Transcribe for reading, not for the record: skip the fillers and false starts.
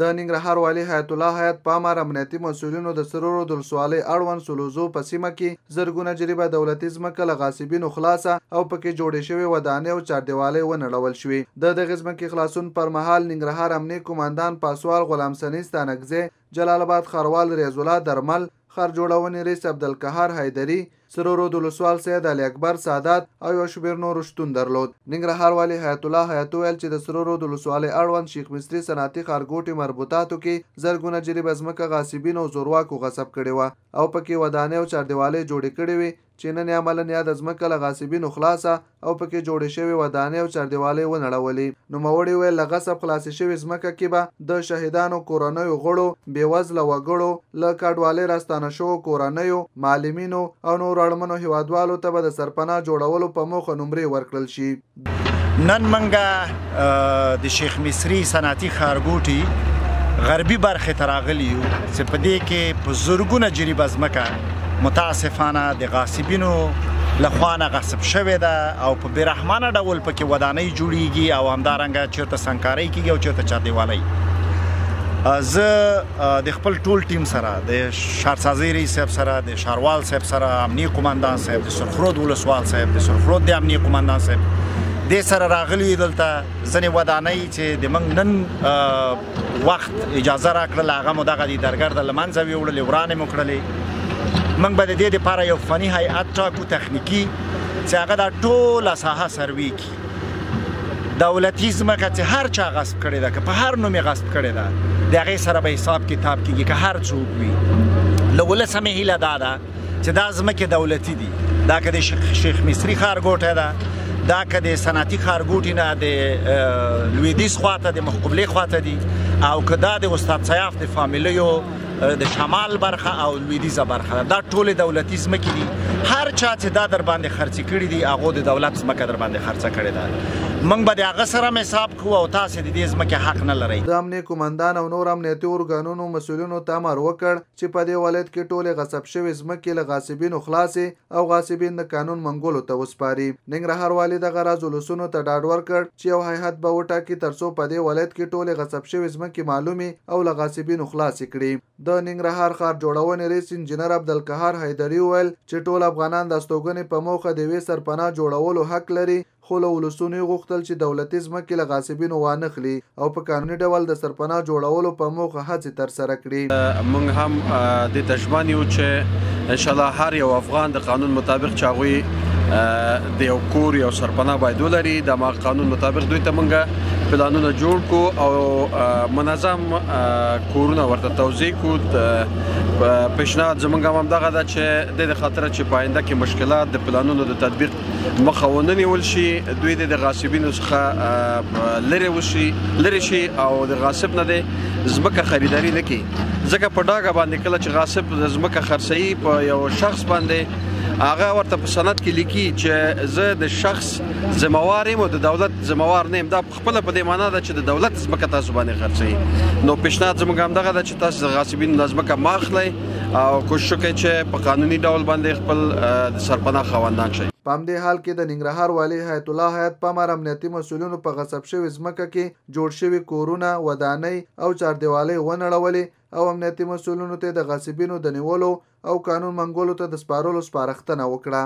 د ننګرهار والي حیات الله حیات پامر امنیتي مسؤلینو د سرور د ولسوالۍ اړوند سلوزو په سیمه کې زرګونه جریبه دولتي ځمکه له غاصبینو خلاصه او پکې جوړې شوې ودانۍ او چاردیوالۍ ونړول شوې. د دغې ځمکې خلاصون پر مهال ننګرهار امنیه قوماندان پاسوال غلام سني ستانکزی، جلال آباد ښاروال ریاض الله درمل، خر جوړونې رئیس عبدالقهار حیدري، سرور د ولسوال سید علي اکبر سادات او یو شمېر نور شتون درلود. ننګرهار والي حیات الله حیات ویل چې د سرور د ولسوالۍ اړوند شیخ مصري صنعتي ښارګوټي مربوطاتو کې زرګونه جریبه ځمکه غاصبینو او زورواکو غصب کړې وه او پکې ودانۍ او چاردیوالۍ جوړې کړې وې چې نن عملاً یا د ځمکه له غاصبینو خلاصه او پکې جوړې شوې ودانۍ او چاردیوالۍ ونړولې. نوموړي ویل له غصب خلاصې شوې ځمکه کې به د شهیدانو کورنیو غړو، بېوزله وګړو، له کډوالۍ راستانه شوو کورنیو، معلمینو او نور اړمنو هیوادوالو ته به د سرپناه جوړولو په موخه نمرې ورکړل شي. نن منګه د شیخ مصري صنعتي ښارګوټي غربي برخې ته راغلي یو چې په دې کې په زرګونه جریبه ځمکه متاسفانه د غاصبینو لخوا نه غصب شوې ده او په بېرحمانه ډول پکې ودانۍ جوړیږي او همدارنګه چېرته سنګکارۍ کیږي او چېرته چاردیوالۍ. زه د خپل ټول ټیم سره د ښارسازۍ رئیس صاحب سره، د ښاروال صاحب سره، امنیه قومندان صاحب، د سرخرود ولسوال صاحب، د سرخرود د امنیه قومندان صاحب دې سره راغلي دلته ځینې ودانۍ چې د موږ نن وخت اجازه راکړله هغه مو دغه د درګرده له منځه ویوړلې، ورانې مو کړلې. موږ به د دې دپاره یو فني هیئت ټاکو تخنیکي چې هغه دا ټوله ساحه سروې کړي. دولتي ځمکه چې هر چا غصب کړې ده، که په هر نوم یې غصب کړې ده، د هغې سره به حساب کتاب کېږي که هر څوک وي. له ولس هم یې هیله دا ده چې دا ځمکې دولتي دي، دا که د شیخ مصري ښارګوټی ده، دا که د صنعتي ښارګوټي نه د لویدیځ خواته د مخقبلې خواته دي، او که دا د استاد سیاف د فامیلیو د شمال برخه او لویدیځه برخه ده، دا ټولې دولتي ځمکې دي. هر چا چې دا در باندې خرڅې کړي دي هغو د دولت ځمکه در باندې خرڅه کړې ده. موږ به د هغه سره هم حساب کوو او تاسې د دې ځمکې حق نه لرئ. د امنیه قومندان او نور امنیتي ارګانونو مسؤلینو ته امر وکړ چې په دې ولایت کې ټولې غصب شوې ځمکې له غاصبینو خلاصې او غاصبین د قانون منګولو ته وسپاري. ننګرهار والي دغه راز ولسونو ته ډاډ ورکړ چې یو هیئت به وټاکي تر څو په دې ولایت کې ټولې غصب شوې ځمکې معلومې او له غاصبینو خلاصې کړي. د ننګرهار ښار جوړونې رئیس انجینر عبدالقهار حیدري وویل چې ټول افغانان د استوګنې په موخه د یوې سرپناه جوړولو حق لري، خو له ولسونو یې غوښتل چې دولتي ځمکې له غاصبینو وانخلي او په قانوني ډول د سرپناه جوړولو په موخه هڅې ترسره کړي. موږ هم دې ته ژمن یو چې انشاءالله هر یو افغان د قانون مطابق چې هغوی د یو کور یو سرپناه باید ولري، د هماغه قانون مطابق دوی ته موږ پلانونه جوړ کړو او منظم کورونه ورته توزیع کړو. پیشنهاد زموږ هم همدغه ده چې د دې خاطره چې په آینده کې مشکلات د پلانونو د تطبیق مخه ونه نیول شي، دوی د غاصبینو څخه لرې شي او د غاصب نه د ځمکه خریداري نه کړي. ځکه په ډاګه باندې کله چې غاصب د ځمکه خرڅوي په یو شخص باندې، هغه ورته په سند کې لیکي چې زه د شخص ذموار یم او د دولت ذموار نه یم. دا خپله په دې معنا ده چې د دولت ځمکه تاسو باندې خرڅوي. نو پیشنهاد زموږ همدغه ده چې تاسو د غاصبینو دا ځمکه مه اخلئ او کوشش وکړئ چې په قانوني ډول باندې خپل د سرپناه خاوندان شئ. په همدې حال کې د ننګرهار والي حیات الله حیات پامر امنیتي مسؤلینو په غصب شوې ځمکه کې جوړ شوي کورونه، ودانۍ او چاردیوالۍ ونړولې او امنیتي مسؤلینو ته د غاصبینو د نیولو او قانون منګولو ته د سپارلو سپارښتنه وکړه.